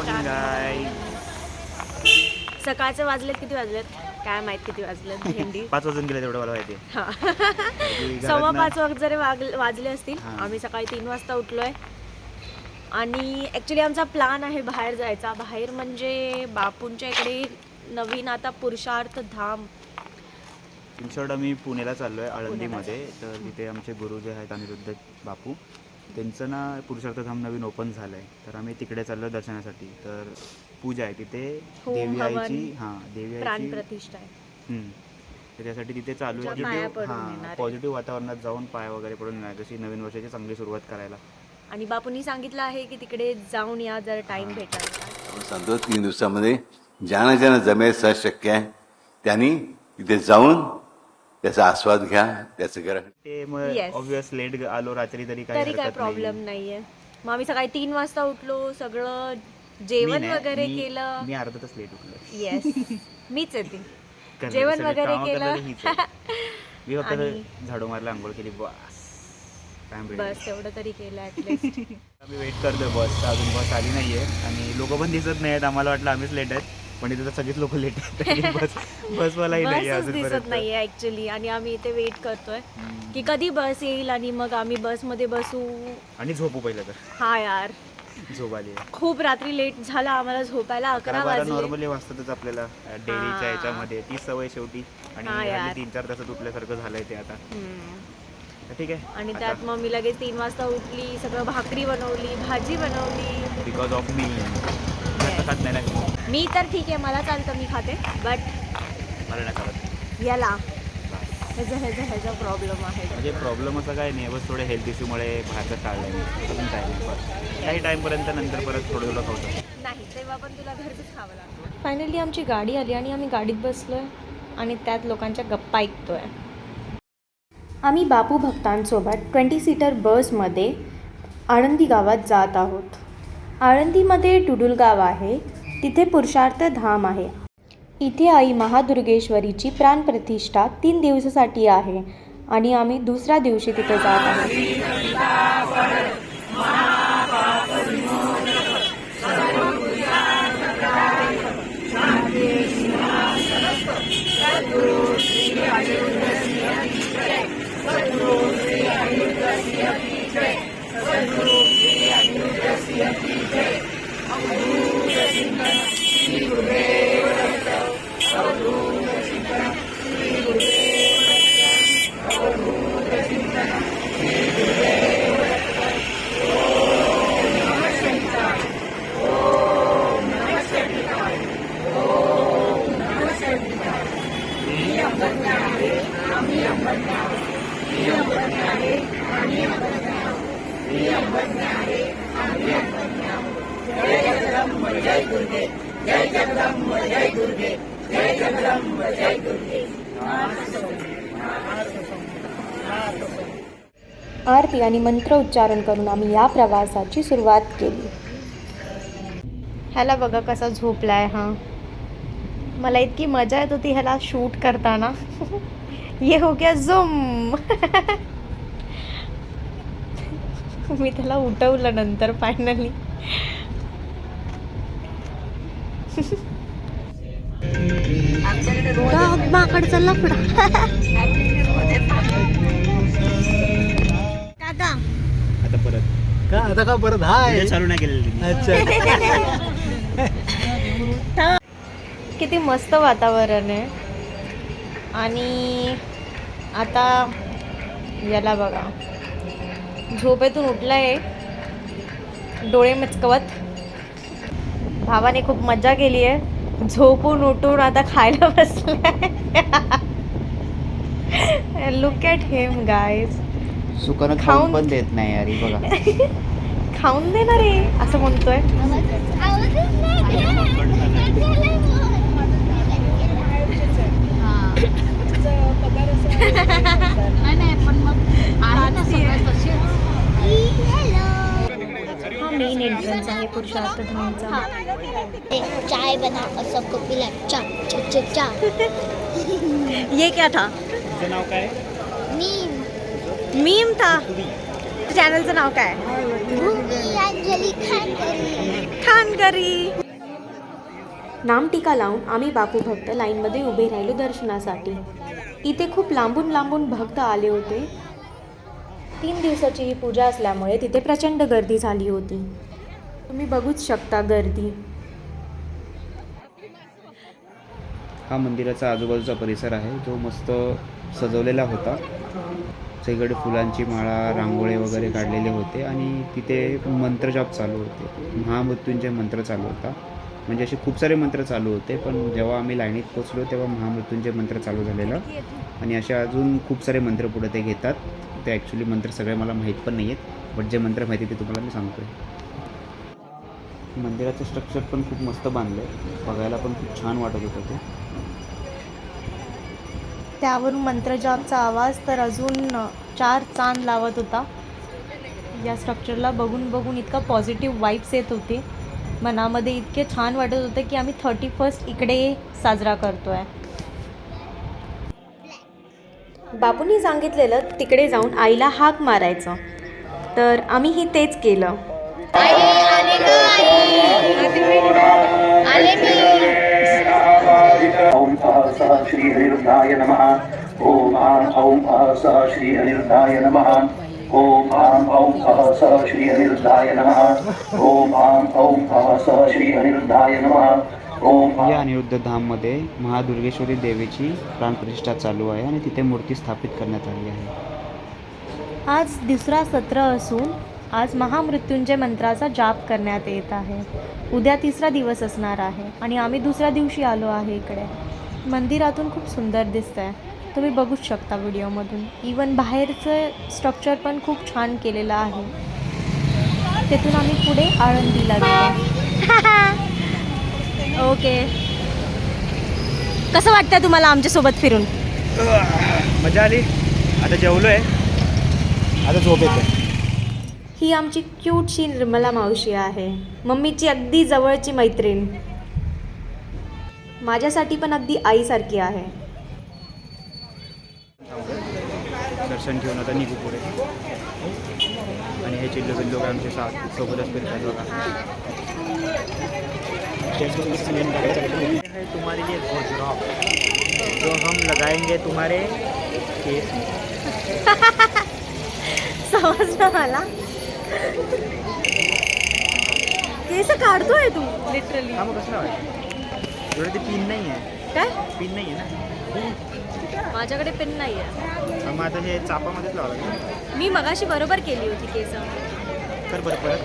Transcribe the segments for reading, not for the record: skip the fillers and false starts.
Morning guys. सकाळचे वाजलेत किती वाजलेत काय माहित किती वाजलेत भेंडी 5 वाजून गेले तेवढं मला माहिती हा. घरात ना- 5:15 जरी वाजले असतील. आम्ही सकाळी 3 वाजता उठलोय आणि ॲक्च्युली आमचा प्लान आहे बाहेर जायचा. बाहेर म्हणजे बापूंच्या इकडे नवीन आता पुरुषार्थ धाम. इन शॉर्ट आम्ही पुण्याला चाललो आहे आळंदीमध्ये. तर तिथे आमचे गुरु जे आहेत अनिरुद्ध बापू, त्यांचं ना पुरुषार्थधाम नवीन ओपन झालं आहे. तर आम्ही तिकडे चाललो दर्शनासाठी. तर पूजा आहे तिथे, देवी आईची. देवी आईची प्राणप्रतिष्ठा आहे. तर त्यासाठी तिथे चालू आहे. पॉझिटिव्ह वातावरणात जाऊन पाय वगैरे पडून येणार, जशी नवीन वर्षाची चांगली सुरुवात करायला. आणि बापूंनी सांगितलं आहे की तिकडे जाऊन या जर टाइम भेटला. सांगतो 3 दिवसामध्ये ज्यांना ज्यांना जमेल सहज शक्य आहे त्यांनी तिथे जाऊन त्याचा आस्वाद घ्या, त्याचं करा. ते मग ऑब्वियस लेट आलो रात्री तरी काय प्रॉब्लेम नाहीये. मग आम्ही सकाळी 3 वाजता उठलो, सगळं जेवण वगैरे केलं. मी अर्धा तास लेट उठलो. येस मीच येते. जेवण वगैरे केलं. मी फक्त झाडू मारला, आंघोळ केली, बस तेवढं तरी केलं ऍटलीस्ट. आम्ही वेट करतोय बसचा, अजून बस आली नाहीये आणि लोक पण दिसत नाहीत. आम्हाला वाटलं आम्हीच लेट आहेत, पण इथे तर सगळीच लोक लेट आहेत. बसवालाही नाही दिसत नाहीये ऍक्च्युली. आणि आम्ही इथे वेट करतोय की कधी बस येईल आणि मग आम्ही बसमध्ये बसू आणि झोपू पहिलं तर. हा यार झोप आली. खूप रात्री लेट झाला आम्हाला झोपायला. 11 वाजले. नॉर्मली वाजतातच आपल्याला डेलीच्या याच्यामध्ये ती सवय शेवटी. आणि 3-4 तासात उठल्यासारखं झालंय ते आता. ठीक आहे. आणि त्यात मग मी लगेच 3 वाजता उठली, सगळं भाकरी बनवली, भाजी बनवली. बिकॉज ऑफ मी खात नाही ना. मी तर ठीक आहे, मला चालतं, मी खाते. बट मला नाही चालत. याला ह्याचा प्रॉब्लेम आहे. म्हणजे प्रॉब्लेम असं काय नाही, बस थोडे हेल्थ इश्यूमुळे बाहेरचं टाळलं आहे. अजून काय नाही, बस काही टाईमपर्यंत नंतर परत थोडं थोडं खाऊ नाही, तेव्हा पण तुला घरचंच खावं लागतं. फायनली आमची गाडी आली आणि आम्ही गाडीत बसलोय आणि त्यात लोकांच्या गप्पा ऐकतोय. आम्ही बापू भक्तांसोबत 20 सीटर बसमध्ये आळंदी गावात जात आहोत. आळंदीमध्ये टुडुल गाव आहे, तिथे पुरुषार्थ धाम आहे. इथे आई महादुर्गेश्वरीची प्राणप्रतिष्ठा 3 दिवसासाठी आहे आणि आम्ही दुसऱ्या दिवशी तिथे जात आहोत. आरती आणि मंत्र उच्चारण करून आम्ही या प्रवासाची सुरुवात केली. ह्याला बघा कसा झोपलाय. हा, मला इतकी मजा येत होती ह्याला शूट करताना. ये हो गया झूम. मी त्याला उठवलं नंतर फायनली. माकड चालला पुढं. काका आता परत आता का परत हाय चालू नाही केलेलं. अच्छा. किती मस्त वातावरण आहे. आणि आता याला बघा झोपेतून उठलाय, डोळे मचकवत. भावाने खूप मजा केली आहे. झोपून उठून आता खायला बसलाय. Look at him guys. सुकानं खाऊन पण देत नाही यार, बघा. खाऊन देणार आहे असं म्हणतोय. हा मेन एंट्रन्स आहे पुरुषार्थ धामचा. चाय बना और सबको पिला. चा चा चा चा. ये क्या था? तुझं नाव काय? मीम था. चॅनलचं नाव काय? भूमी अंजली खानकरी. ठाणकरी. नामटिका लावून आम्ही बापू भक्त लाईनमध्ये उभे राहिलो दर्शनासाठी. इथे खूप लांबून लांबून भक्त आले होते. 3 दिवसाची ही पूजा असल्यामुळे तिथे प्रचंड गर्दी झाली होती. तुम्ही बघूच शकता गर्दी. हा मंदिराचा आजूबाजूचा परिसर आहे जो मस्त सजवलेला होता. सगळीकडे फुलांची माळा, रांगोळे वगैरे काढलेले होते आणि तिथे मंत्रजाप चालू होते. महामृत्युंजय मंत्र चालू होता. म्हणजे असे खूप सारे मंत्र चालू होते, पण जेव्हा आम्ही लाईनीत पोचलो तेव्हा महामृत्युंजय मंत्र चालू झालेलं आणि असे अजून खूप सारे मंत्र पुढे ते घेतात. ते ॲक्च्युली मंत्र सगळे मला माहीत पण नाही आहेत, बट जे मंत्र माहिती ते तुम्हाला मी सांगतो आहे. मंदिराचं स्ट्रक्चर पण खूप मस्त बांधलं आहे, बघायला पण खूप छान वाटत होतं ते. त्यावरून मंत्रजापचा आवाज तर अजून 4 चांद लावत होता. या स्ट्रक्चरला बघून बघून इतका पॉझिटिव्ह वाईब्स येत होते. मनामध्ये इतके छान वाटत होते की आम्ही 31st इकडे साजरा करतोय. बापूंनी सांगितलेलं तिकडे जाऊन आईला हाक मारायचं, तर आम्हीही तेच केलं. ओम सह श्री अनिरुद्धाय नमः. ओम ओम सह श्री अनिरुद्धाय नमः. ओम ओम सह श्री अनिरुद्धाय नमः. ओम ओम सह श्री अनिरुद्धाय नमः. ओम. या अनिरुद्ध धाममध्ये महादुर्गेश्वरी देवीची प्राणप्रतिष्ठा चालू आहे आणि तिथे मूर्ती स्थापित करण्यात आली आहे. आज दुसरा सत्र असून आज महामृत्युंजय मंत्राचा जाप करण्यात येत आहे. उद्या 3रा दिवस असणार आहे आणि आम्ही दुसऱ्या दिवशी आलो आहे इकडे. मंदिरातून खूप सुंदर दिसतं आहे, तुम्ही बघूच शकता व्हिडिओमधून. इवन बाहेरचं स्ट्रक्चर पण खूप छान केलेलं आहे. तिथून आम्ही पुढे आळंदीला गेलो. ओके, कसं वाटतं तुम्हाला आमच्यासोबत फिरून? मजा आली. आता जेवलो आहे, आता झोप येते. ही आमची क्यूटशी निर्मला मावशी आहे, मम्मीची अगदी जवळची मैत्रीण. माझ्यासाठी पण अगदी आईसारखी आहे. दर्शन घेऊन आता निघू पुढे. आणि हे चिल्लो बिल्लो काय आमचे सोबतच फिरतात बघा. तुम्हारे लिए जो हम लगाएंगे तुम्हारे केस. समजलं मला. केस काढतोय तू लिटरली. हा मग कसं वाटतं? एवढं ते पिन नाही आहे. काय पिन नाही आहे ना. माझ्याकडे पेन नाही आहे. मग आता हे चापामध्येच लावा लागेल. मी मगाशी बरोबर केली होती केस. कर बरं परत.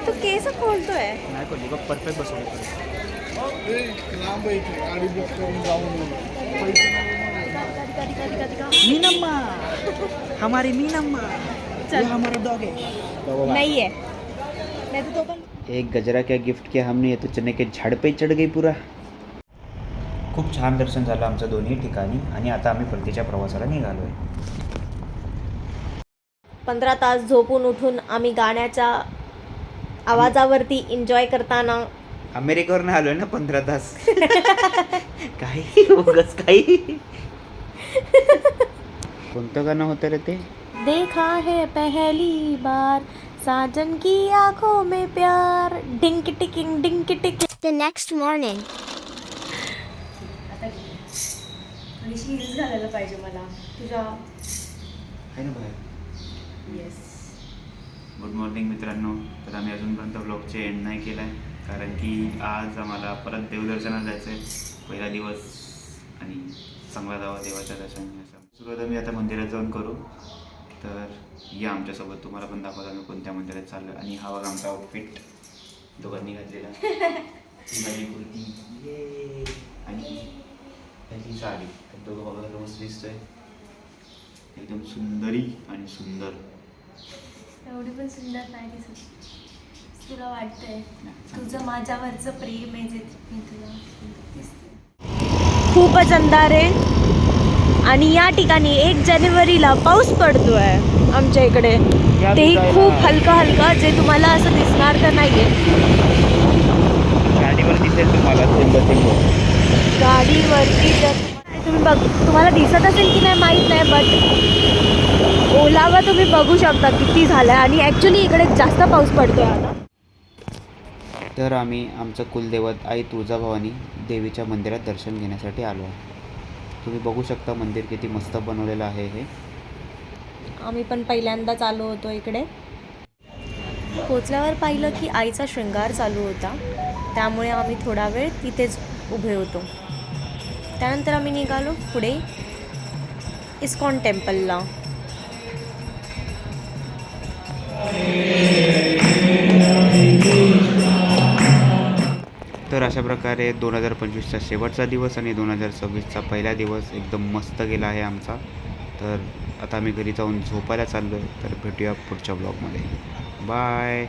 तू केस खोलतोय. नाही कोणी बघ, परफेक्ट बसवलं. मीनम्मा, हमारी मीनम्मा, ये हमारा डॉग है. नाही आहे, नाही तर तो पण. एक गजरा क्या गिफ्ट किया हमने, ये तो चने के झाड पे चढ गई पुरा. खूप छान दर्शन झालं आमचं दोन्ही ठिकाणी आणि आता आम्ही परतीच्या प्रवासाला निघालो आहे. 15 तास झोपून उठून आम्ही गाण्याच्या आवाजावरती एन्जॉय करताना अमेरिकेवरून आलोय ना 15 तास. काही उगाच काही. कोणतं गाणं होतं रे ते? देखा है पहली बार साजन की आंखों में प्यार, डिंक टिकिंग डिंक टिक. The next morning. थोडीशी हिल्स घालायला पाहिजे मला तुझ्या. आहे ना बाहेर. येस. गुड मॉर्निंग मित्रांनो. तर आम्ही अजूनपर्यंत व्लॉगचे एंड नाही केला आहे, कारण की आज आम्हाला परत देवदर्शनाला जायचं आहे. पहिला दिवस आणि चांगला जावा देवाच्या दर्शनाचा. सुरुवात आम्ही आता मंदिरात जाऊन करू. तर या आमच्यासोबत, तुम्हाला पण दाखवतो आम्ही कोणत्या मंदिरात चाललो. आणि हा बघा आमचा आउटफिट दोघांनी घातलेला. ही माझी कुर्ती ये आणि त्याची साडी. दोघं बघा मस्त दिसतोय, एकदम सुंदरी आणि सुंदर. एवढी पण सुंदर नाही दिसत. तुला वाटतंय तुझं माझ्यावरचं प्रेम आहे जे मी तुला दिसते. खूपच अंधार आहे आणि या ठिकाणी 1 जानेवारीला पाऊस पडतोय आमच्या इकडे. तेही खूप हलका हलका, जे तुम्हाला असं दिसणार तर नाहीये. गाडीवर दिसेल तुम्हाला गाडीवरती जर तुम्ही तुम्हाला दिसत असेल की नाही माहीत नाही, बट ओलावा तुम्ही बघू शकता किती झाला आहे आणि ॲक्च्युली इकडे जास्त पाऊस पडतोय आता. तर आम्ही आमचं कुलदैवत आई तुळजाभवानी देवीच्या मंदिरात दर्शन घेण्यासाठी आलो आहे. तुम्ही बघू शकता मंदिर किती मस्त बनवलेलं आहे हे. आम्ही पण पहिल्यांदाच आलो होतो इकडे. पोचल्यावर पाहिलं की आईचा शृंगार चालू होता, त्यामुळे आम्ही थोडा वेळ तिथेच उभे होतो. त्यानंतर आम्ही निघालो पुढे इस्कॉन टेम्पलला. तर अशा प्रकारे 2025चा शेवटचा दिवस आणि 2026चा पहिला दिवस एकदम मस्त गेला आहे आमचा. तर आता आम्ही घरी जाऊन झोपायला चाललो आहे. तर भेटूया पुढच्या ब्लॉगमध्ये. बाय.